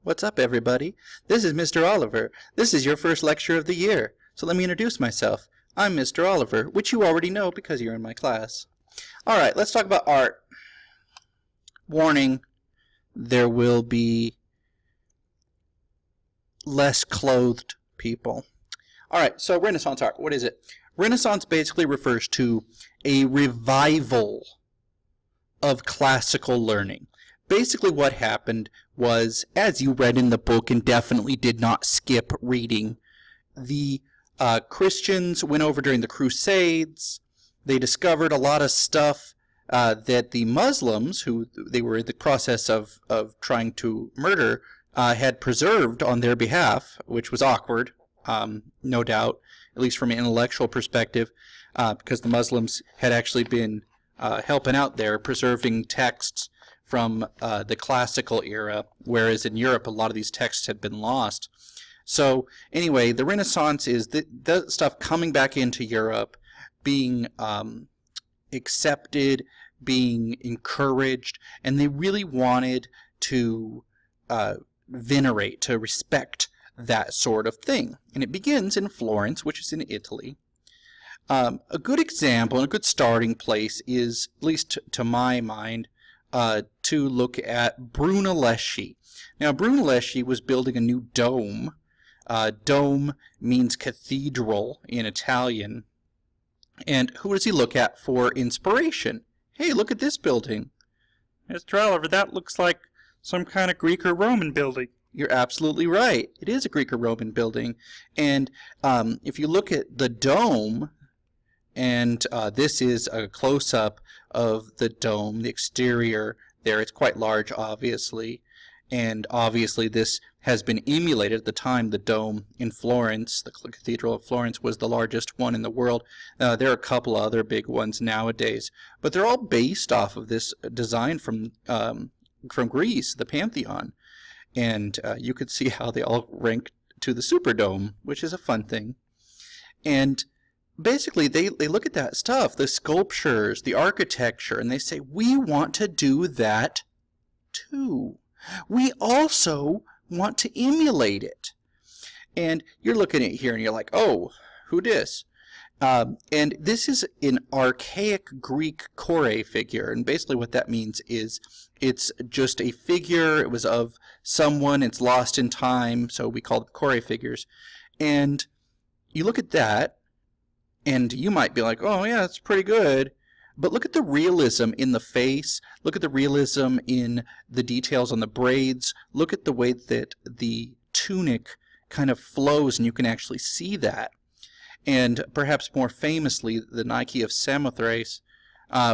What's up, everybody? This is Mr. Oliver. This is your first lecture of the year. So let me introduce myself. I'm Mr. Oliver, which you already know because you're in my class. Alright, let's talk about art. Warning, there will be less clothed people. Alright, so Renaissance art, what is it? Renaissance basically refers to a revival of classical learning. Basically what happened was, as you read in the book and definitely did not skip reading, the Christians went over during the Crusades. They discovered a lot of stuff that the Muslims, who they were in the process of trying to murder, had preserved on their behalf, which was awkward, no doubt, at least from an intellectual perspective, because the Muslims had actually been helping out there, preserving texts from the classical era, whereas in Europe a lot of these texts had been lost. So anyway, the Renaissance is the stuff coming back into Europe, being accepted, being encouraged, and they really wanted to venerate, to respect that sort of thing. And it begins in Florence, which is in Italy. A good example and a good starting place is, at least to my mind, to look at Brunelleschi. Now, Brunelleschi was building a new dome. Dome means cathedral in Italian. And who does he look at for inspiration? Hey, look at this building. Mr. Oliver, that looks like some kind of Greek or Roman building. You're absolutely right. It is a Greek or Roman building. And if you look at the dome, and this is a close-up of the dome, the exterior there. It's quite large, obviously. And obviously this has been emulated. At the time, the dome in Florence, the Cathedral of Florence, was the largest one in the world. There are a couple other big ones nowadays. But they're all based off of this design from Greece, the Pantheon. And you could see how they all rank to the Superdome, which is a fun thing. And basically, they look at that stuff, the sculptures, the architecture, and they say, we want to do that too. We also want to emulate it. And you're looking at it here and you're like, oh, who dis? And this is an archaic Greek chore figure. And basically what that means is it's just a figure. It was of someone. It's lost in time. So we call them chore figures. And you look at that, and you might be like, oh, yeah, that's pretty good. But look at the realism in the face. Look at the realism in the details on the braids. Look at the way that the tunic kind of flows, and you can actually see that. And perhaps more famously, the Nike of Samothrace,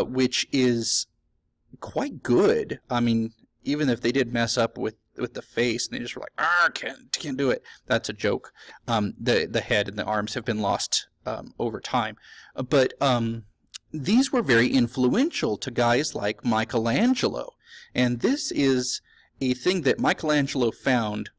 which is quite good. I mean, even if they did mess up with the face, and they just were like, ah, can't do it. That's a joke. The head and the arms have been lost over time. But these were very influential to guys like Michelangelo. And this is a thing that Michelangelo found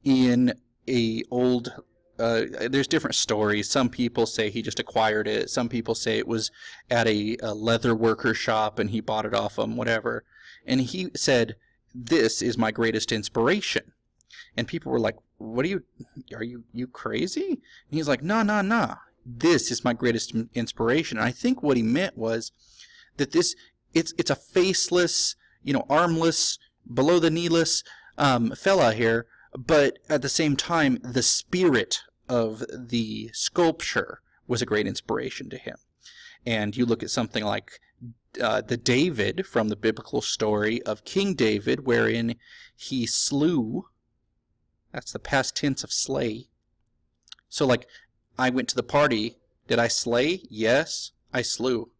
in a old, there's different stories. Some people say he just acquired it. Some people say it was at a leather worker shop and he bought it off them, whatever. And he said, this is my greatest inspiration. And people were like, what are you crazy? And he's like, no. This is my greatest inspiration. And I think what he meant was that it's a faceless, armless, below the kneeless fella here, but at the same time, the spirit of the sculpture was a great inspiration to him. And you look at something like the David from the biblical story of King David, wherein he slew. That's the past tense of slay. So like, I went to the party. Did I slay? Yes, I slew.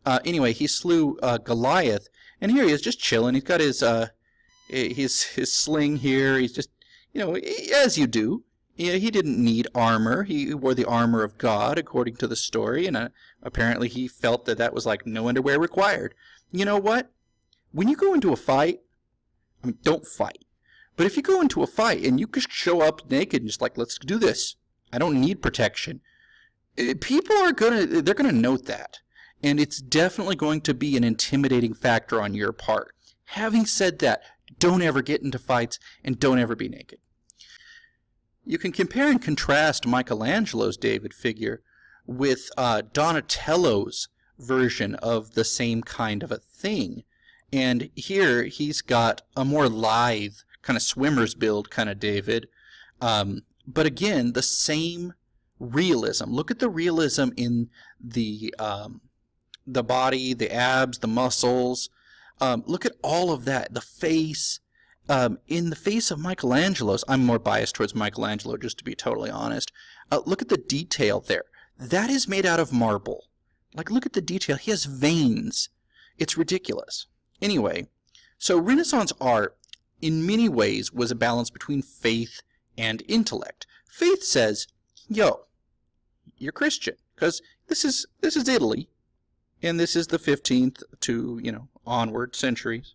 Anyway, he slew Goliath, and here he is just chilling. He's got his sling here. He's just, as you do. He didn't need armor. He wore the armor of God, according to the story, and apparently he felt that was like no underwear required. You know what? When you go into a fight, I mean, don't fight. But if you go into a fight and you just show up naked and just like, let's do this. I don't need protection. People are they're gonna note that. And it's definitely going to be an intimidating factor on your part. Having said that, don't ever get into fights, and don't ever be naked. You can compare and contrast Michelangelo's David figure with Donatello's version of the same kind of a thing. And here he's got a more lithe, kind of swimmer's build kind of David. But again, the same realism. Look at the realism in the body, the abs, the muscles. Look at all of that. The face. In the face of Michelangelo's, I'm more biased towards Michelangelo, just to be totally honest. Look at the detail there. That is made out of marble. Like, look at the detail. He has veins. It's ridiculous. Anyway, so Renaissance art, in many ways, was a balance between faith and intellect. Faith says, yo, you're Christian, because this is Italy, and this is the 15th to, onward centuries.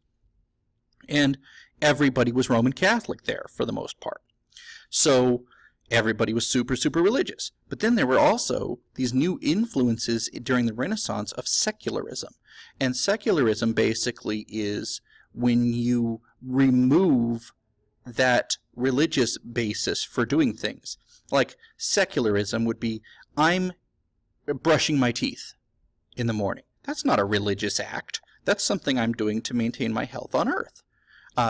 And everybody was Roman Catholic there for the most part. So everybody was super, super religious. But then there were also these new influences during the Renaissance of secularism. And secularism basically is when you remove that religious basis for doing things. Like secularism would be, I'm brushing my teeth in the morning. That's not a religious act. That's something I'm doing to maintain my health on earth.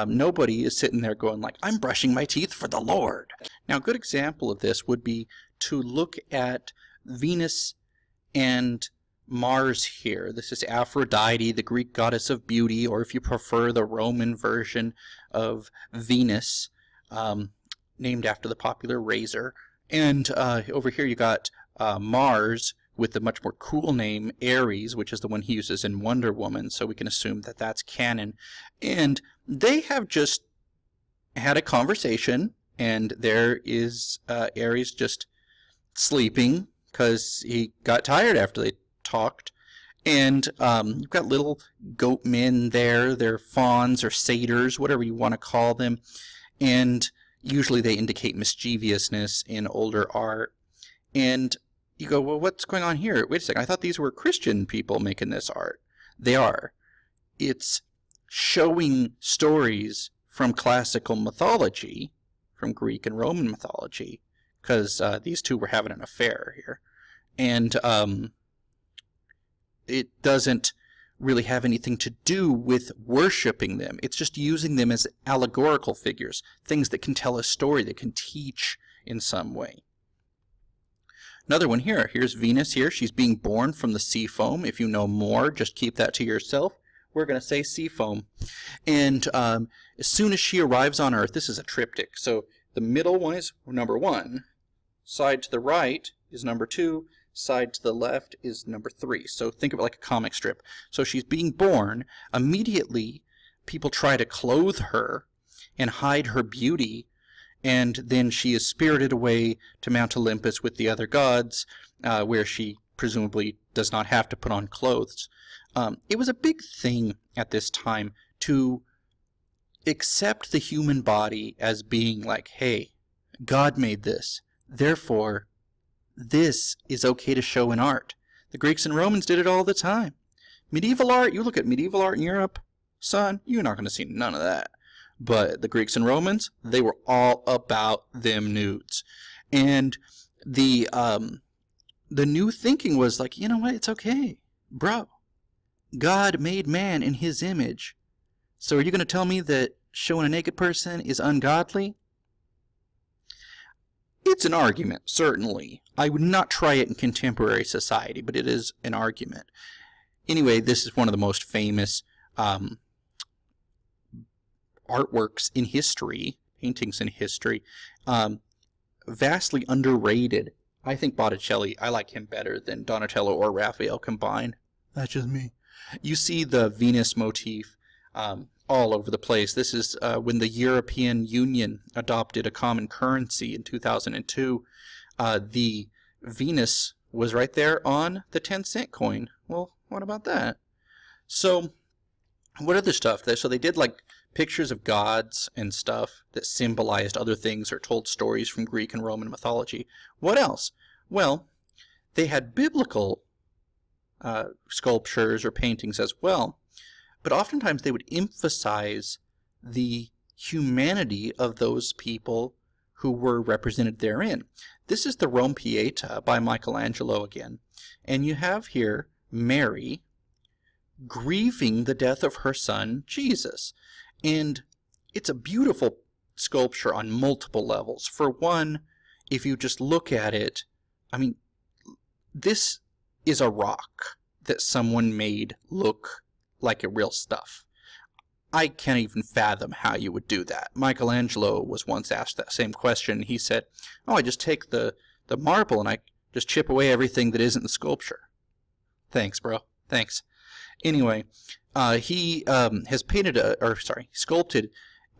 Nobody is sitting there going like, I'm brushing my teeth for the Lord. Now, a good example of this would be to look at Venus and Mars here. This is Aphrodite, the Greek goddess of beauty, or if you prefer, the Roman version of Venus, named after the popular razor. And over here you got Mars with the much more cool name Ares, which is the one he uses in Wonder Woman, so we can assume that that's canon. And they have just had a conversation, and there is Ares just sleeping because he got tired after they talked. And you've got little goat men there. They're fawns or satyrs, whatever you want to call them. And usually they indicate mischievousness in older art. And you go, well, what's going on here? Wait a second, I thought these were Christian people making this art. They are. It's showing stories from classical mythology, from Greek and Roman mythology, because these two were having an affair here. And it doesn't really have anything to do with worshiping them. It's just using them as allegorical figures, things that can tell a story, that can teach in some way. Another one here. Here's Venus here. She's being born from the sea foam. If you know more, just keep that to yourself. We're going to say sea foam. And as soon as she arrives on Earth, this is a triptych. So the middle one is number 1. Side to the right is number 2. Side to the left is number 3. So think of it like a comic strip. So she's being born. Immediately, people try to clothe her and hide her beauty. And then she is spirited away to Mount Olympus with the other gods, where she presumably does not have to put on clothes. It was a big thing at this time to accept the human body as being like, hey, God made this. Therefore, this is okay to show in art. The Greeks and Romans did it all the time. Medieval art, you look at medieval art in Europe, son, you're not going to see none of that. But the Greeks and Romans, they were all about them nudes. And the new thinking was like, you know what, it's okay. Bro, God made man in his image. So are you going to tell me that showing a naked person is ungodly? It's an argument, certainly. I would not try it in contemporary society, but it is an argument. Anyway, this is one of the most famous artworks in history, paintings in history, vastly underrated. I think Botticelli, I like him better than Donatello or Raphael combined. That's just me. You see the Venus motif all over the place. This is when the European Union adopted a common currency in 2002. The Venus was right there on the 10-cent coin. Well, what about that? So, what other stuff? So they did like pictures of gods and stuff that symbolized other things or told stories from Greek and Roman mythology. What else? Well, they had biblical sculptures or paintings as well, but oftentimes they would emphasize the humanity of those people who were represented therein. This is the Rome Pieta by Michelangelo again. And you have here Mary grieving the death of her son, Jesus. And it's a beautiful sculpture on multiple levels. For one, if you just look at it, I mean, this is a rock that someone made look like a real stuff. I can't even fathom how you would do that. Michelangelo was once asked that same question. He said, oh, I just take the marble and I just chip away everything that isn't the sculpture. Thanks, bro. Thanks. Anyway, he has sculpted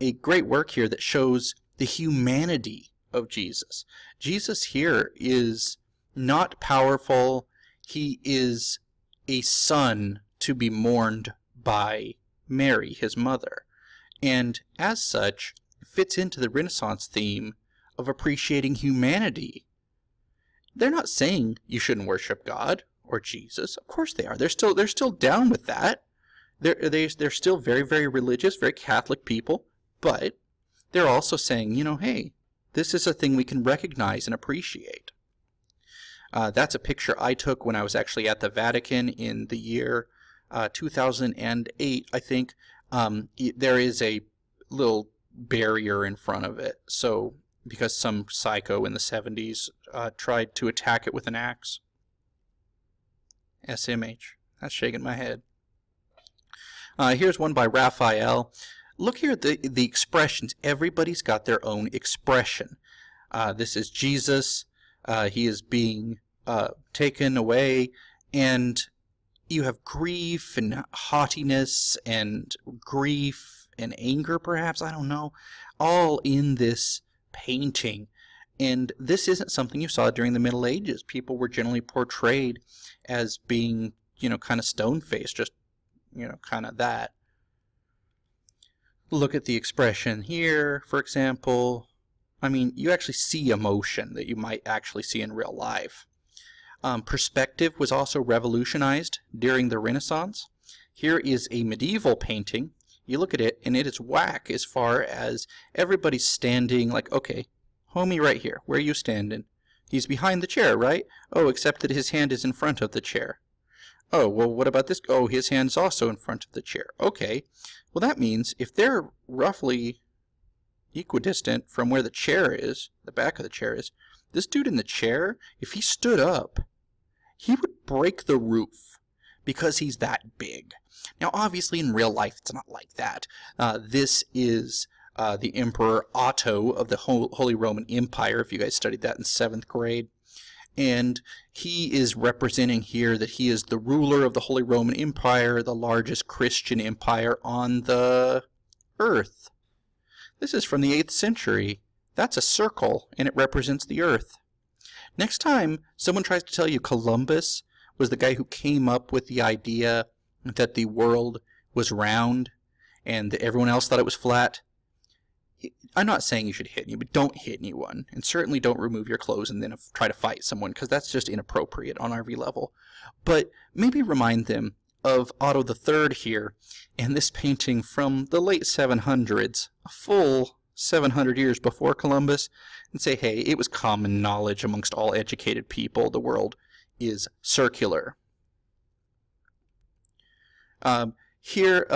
a great work here that shows the humanity of Jesus. Jesus here is not powerful. He is a son to be mourned by Mary, his mother, and as such fits into the Renaissance theme of appreciating humanity. They're not saying you shouldn't worship God or Jesus. Of course they are. They're still down with that. They're still very, very religious, very Catholic people, but they're also saying, you know, hey, this is a thing we can recognize and appreciate. That's a picture I took when I was actually at the Vatican in the year 2008, I think. There is a little barrier in front of it, so because some psycho in the 70s tried to attack it with an axe. SMH. That's shaking my head. Here's one by Raphael. Look here at the expressions. Everybody's got their own expression. This is Jesus. He is being taken away, and you have grief and haughtiness and grief and anger, perhaps, I don't know, all in this painting. And this isn't something you saw during the Middle Ages. People were generally portrayed as being, you know, kind of stone-faced, just, you know, kind of that. Look at the expression here, for example. I mean, you actually see emotion that you might actually see in real life. Perspective was also revolutionized during the Renaissance. Here is a medieval painting. You look at it, and it is whack as far as everybody's standing like, okay, homie right here, where are you standing? He's behind the chair, right? Oh, except that his hand is in front of the chair. Oh, well, what about this? Oh, his hand's also in front of the chair. Okay, well, that means if they're roughly equidistant from where the chair is, the back of the chair is, this dude in the chair, if he stood up, he would break the roof because he's that big. Now, obviously, in real life, it's not like that. This is the Emperor Otto of the Holy Roman Empire, if you guys studied that in 7th grade. And he is representing here that he is the ruler of the Holy Roman Empire, the largest Christian empire on the earth. This is from the 8th century. That's a circle, and it represents the earth. Next time someone tries to tell you Columbus was the guy who came up with the idea that the world was round and that everyone else thought it was flat, I'm not saying you should hit anyone, but don't hit anyone. And certainly don't remove your clothes and then try to fight someone, because that's just inappropriate on every level. But maybe remind them of Otto III here and this painting from the late 700s, a full 700 years before Columbus, and say, hey, it was common knowledge amongst all educated people the world is circular. Here,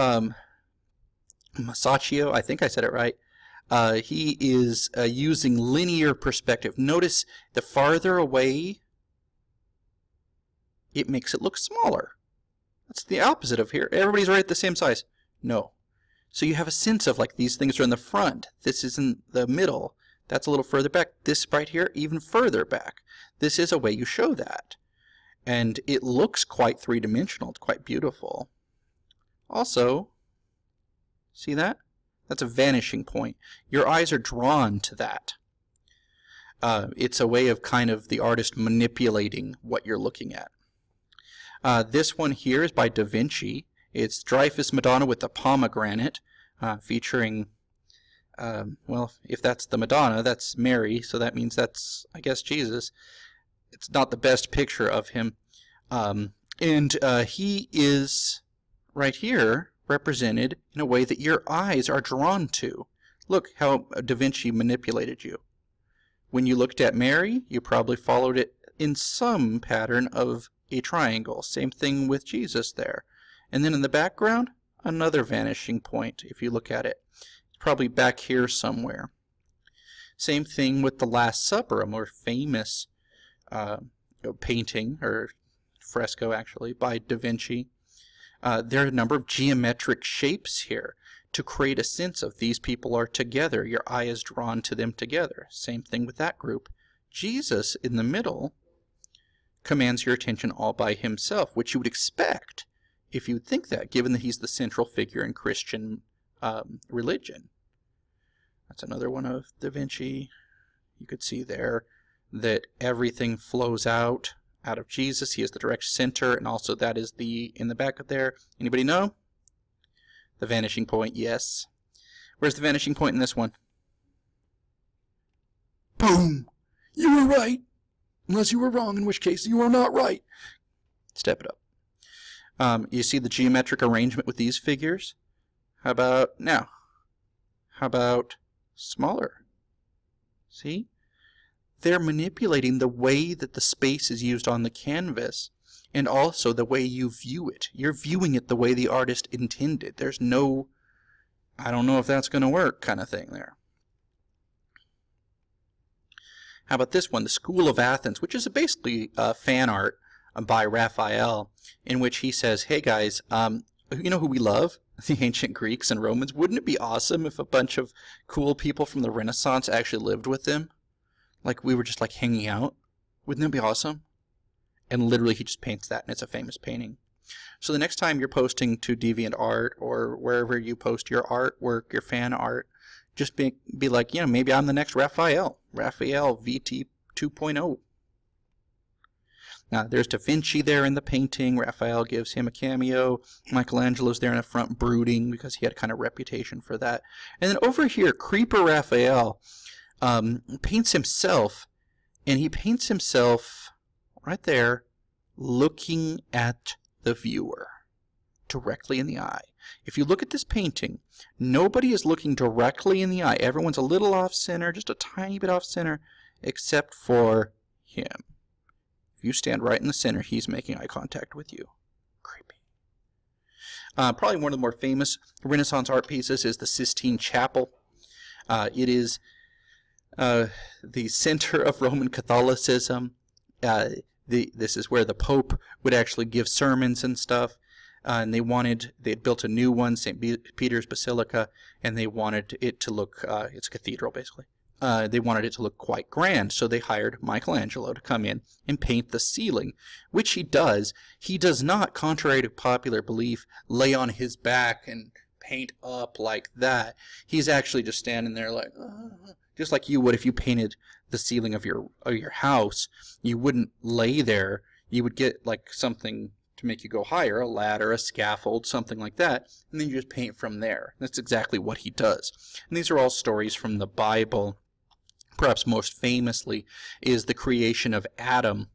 Masaccio, I think I said it right, he is using linear perspective. Notice the farther away, it makes it look smaller. That's the opposite of here. Everybody's right at the same size. No. So you have a sense of like these things are in the front. This is in the middle. That's a little further back. This right here, even further back. This is a way you show that. And it looks quite three-dimensional. It's quite beautiful. Also, see that? That's a vanishing point. Your eyes are drawn to that. It's a way of kind of the artist manipulating what you're looking at. This one here is by Da Vinci. It's Dreyfus Madonna with the pomegranate, featuring, well, if that's the Madonna, that's Mary, so that means that's, I guess, Jesus. It's not the best picture of him. And he is, right here, represented in a way that your eyes are drawn to. Look how Da Vinci manipulated you. When you looked at Mary, you probably followed it in some pattern of a triangle. Same thing with Jesus there. And then in the background, another vanishing point, if you look at it. It's probably back here somewhere. Same thing with the Last Supper, a more famous painting, or fresco actually, by Da Vinci. There are a number of geometric shapes here to create a sense of these people are together. Your eye is drawn to them together. Same thing with that group. Jesus in the middle commands your attention all by himself, which you would expect if you would think that, given that he's the central figure in Christian religion. That's another one of Da Vinci. You could see there that everything flows out of Jesus. He is the direct center, and also that is in the back of there. Anybody know? The vanishing point, yes. Where's the vanishing point in this one? Boom! You were right! Unless you were wrong, in which case you were not right. Step it up. You see the geometric arrangement with these figures? How about now? How about smaller? See? They're manipulating the way that the space is used on the canvas, and also the way you view it. You're viewing it the way the artist intended. There's no, I don't know if that's going to work kind of thing there. How about this one, the School of Athens, which is basically fan art by Raphael, in which he says, hey guys, you know who we love? The ancient Greeks and Romans. Wouldn't it be awesome if a bunch of cool people from the Renaissance actually lived with them? Like we were just like hanging out? Wouldn't that be awesome? And literally he just paints that, and it's a famous painting. So the next time you're posting to DeviantArt or wherever you post your artwork, your fan art, just be like, you know, maybe I'm the next Raphael. Raphael VT 2.0. Now, there's Da Vinci there in the painting. Raphael gives him a cameo. Michelangelo's there in the front brooding because he had a kind of reputation for that. And then over here, Creeper Raphael paints himself, and he paints himself right there looking at the viewer directly in the eye. If you look at this painting, nobody is looking directly in the eye. Everyone's a little off-center, just a tiny bit off-center, except for him. If you stand right in the center, he's making eye contact with you. Creepy. Probably one of the more famous Renaissance art pieces is the Sistine Chapel. It is the center of Roman Catholicism. This is where the Pope would actually give sermons and stuff. And they had built a new one, St. Peter's Basilica, and they wanted it to look, it's a cathedral basically. They wanted it to look quite grand, so they hired Michelangelo to come in and paint the ceiling, which he does. He does not, contrary to popular belief, lay on his back and paint up like that. He's actually just standing there like, just like you would if you painted the ceiling of your house. You wouldn't lay there. You would get like something to make you go higher, a ladder, a scaffold, something like that, and then you just paint from there. That's exactly what he does. And these are all stories from the Bible. Perhaps most famously is the creation of Adam,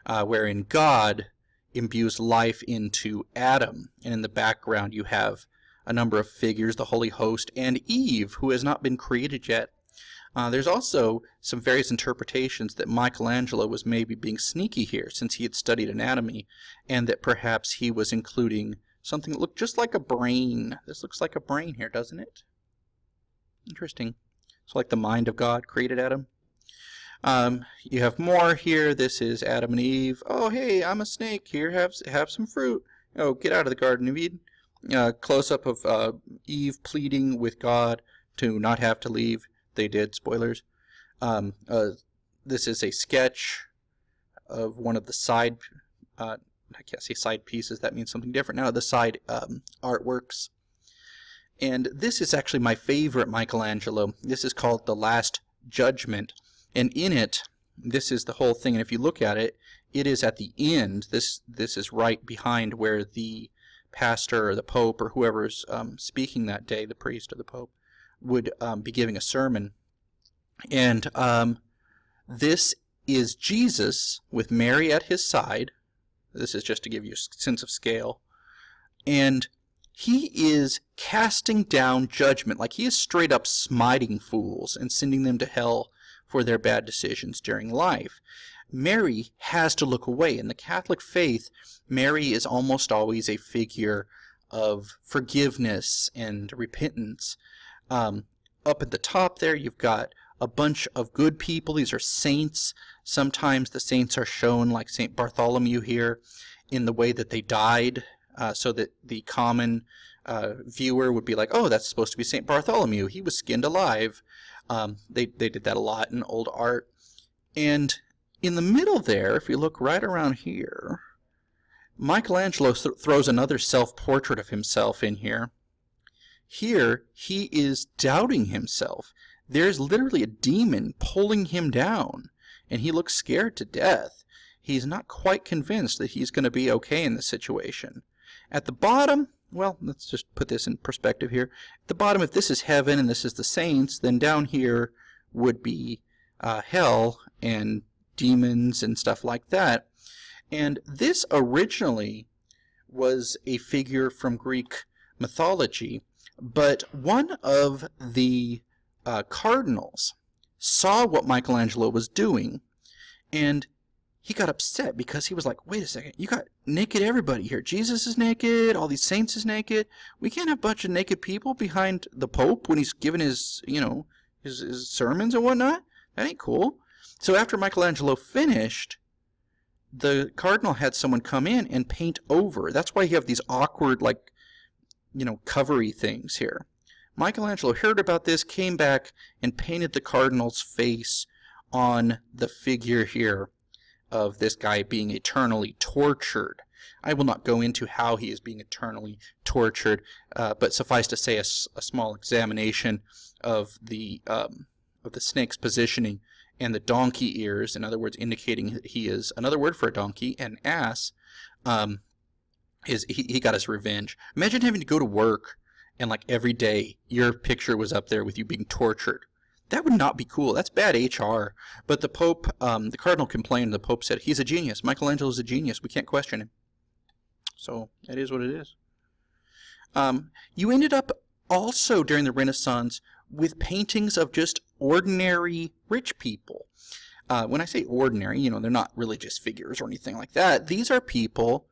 wherein God imbues life into Adam. And in the background you have a number of figures, the Holy Host, and Eve, who has not been created yet. There's also some various interpretations that Michelangelo was maybe being sneaky here, since he had studied anatomy, and that perhaps he was including something that looked just like a brain. This looks like a brain here, doesn't it? Interesting. So like the mind of God created Adam. You have more here. This is Adam and Eve. Oh, hey, I'm a snake. Here, have some fruit. Oh, get out of the Garden of Eden. Close-up of Eve pleading with God to not have to leave. They did, spoilers. This is a sketch of one of the side, I can't say side pieces, that means something different now, the side artworks. And this is actually my favorite Michelangelo. This is called The Last Judgment. And in it, this is the whole thing. And if you look at it, it is at the end. This is right behind where the pastor or the Pope or whoever's speaking that day, the priest or the Pope, would be giving a sermon. And this is Jesus with Mary at his side. This is just to give you a sense of scale. And he is casting down judgment, like he is straight up smiting fools and sending them to hell for their bad decisions during life. Mary has to look away. In the Catholic faith, Mary is almost always a figure of forgiveness and repentance. Up at the top there, you've got a bunch of good people. These are saints. Sometimes the saints are shown, like St. Bartholomew here, in the way that they died, so that the common viewer would be like, oh, that's supposed to be St. Bartholomew. He was skinned alive. They did that a lot in old art. And in the middle there, if you look right around here, Michelangelo throws another self-portrait of himself in here. Here, he is doubting himself. There's literally a demon pulling him down, and he looks scared to death. He's not quite convinced that he's going to be okay in this situation. At the bottom, well, let's just put this in perspective here. At the bottom, if this is heaven and this is the saints, then down here would be hell and demons and stuff like that. And this originally was a figure from Greek mythology, but one of the cardinals saw what Michelangelo was doing, and he got upset because he was like, wait a second, you got naked everybody here. Jesus is naked, all these saints is naked. We can't have a bunch of naked people behind the Pope when he's giving his, his sermons and whatnot. That ain't cool. So after Michelangelo finished, the cardinal had someone come in and paint over. That's why you have these awkward, like, covery things here. Michelangelo heard about this, came back, and painted the cardinal's face on the figure here of this guy being eternally tortured. I will not go into how he is being eternally tortured, but suffice to say, a small examination of the snake's positioning and the donkey ears, in other words, indicating that he is, another word for a donkey, an ass, he got his revenge. Imagine having to go to work and like every day your picture was up there with you being tortured. That would not be cool. That's bad HR. But the Pope, the Cardinal complained. The Pope said, he's a genius. Michelangelo's a genius. We can't question him. So that is what it is. You ended up also during the Renaissance with paintings of just ordinary rich people. When I say ordinary, they're not religious figures or anything like that. These are people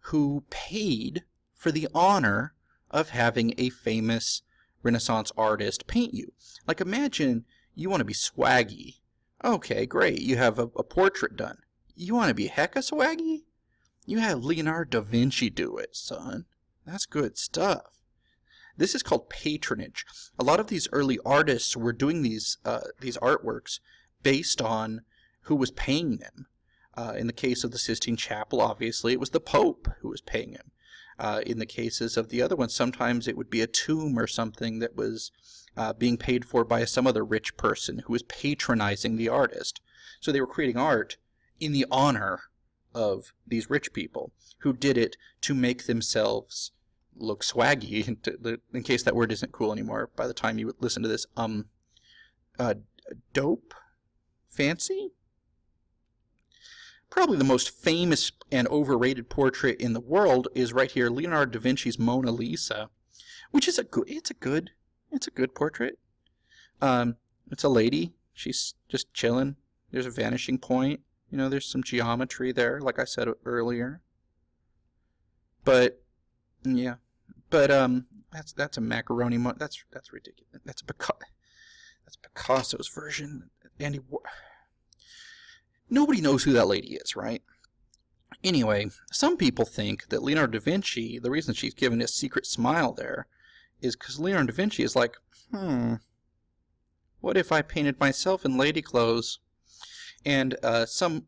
who paid for the honor of having a famous Renaissance artist paint you. Like, imagine you want to be swaggy. Okay, great. You have a portrait done. You want to be hecka swaggy? You have Leonardo da Vinci do it, son. That's good stuff. This is called patronage. A lot of these early artists were doing these artworks based on who was paying them. In the case of the Sistine Chapel, obviously, it was the Pope who was paying him. In the cases of the other ones, sometimes it would be a tomb or something that was being paid for by some other rich person who was patronizing the artist. So they were creating art in the honor of these rich people who did it to make themselves look swaggy, in case that word isn't cool anymore by the time you listen to this. Dope? Fancy? Probably the most famous and overrated portrait in the world is right here, Leonardo da Vinci's Mona Lisa, which is it's a good portrait. It's a lady. She's just chilling. There's a vanishing point. There's some geometry there, like I said earlier. But yeah, that's a macaroni. That's ridiculous. That's Picasso's version. Nobody knows who that lady is, right? Anyway, some people think that Leonardo da Vinci, the reason she's given this secret smile there, is because Leonardo da Vinci is like, what if I painted myself in lady clothes? And some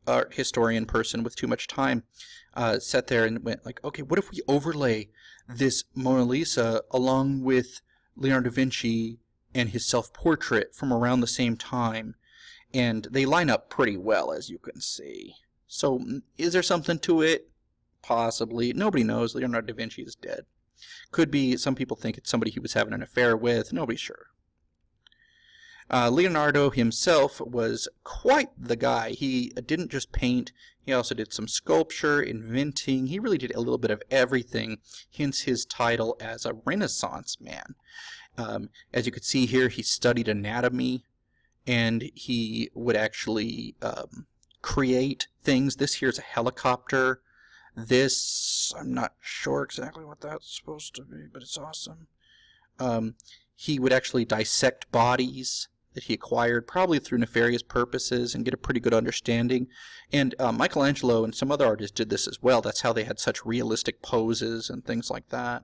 art historian person with too much time sat there and went like, okay, what if we overlay this Mona Lisa along with Leonardo da Vinci and his self-portrait from around the same time? And they line up pretty well, as you can see. So, is there something to it? Possibly. Nobody knows. Leonardo da Vinci is dead. Could be, some people think it's somebody he was having an affair with. Nobody's sure. Leonardo himself was quite the guy. He didn't just paint, he also did some sculpture, inventing. He really did a little bit of everything, hence his title as a Renaissance man. As you can see here, he studied anatomy, and he would actually create things. This here's a helicopter. This, I'm not sure exactly what that's supposed to be, but it's awesome. He would actually dissect bodies that he acquired, probably through nefarious purposes, and get a pretty good understanding. And Michelangelo and some other artists did this as well. That's how they had such realistic poses and things like that.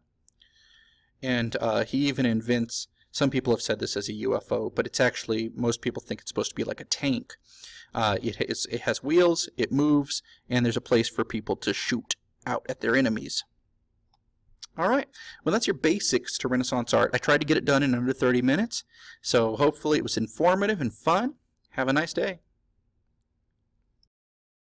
And he even invents, some people have said this as a UFO, but it's actually, most people think it's supposed to be like a tank. It has wheels, it moves, and there's a place for people to shoot out at their enemies. All right, well, that's your basics to Renaissance art. I tried to get it done in under 30 minutes, so hopefully it was informative and fun. Have a nice day.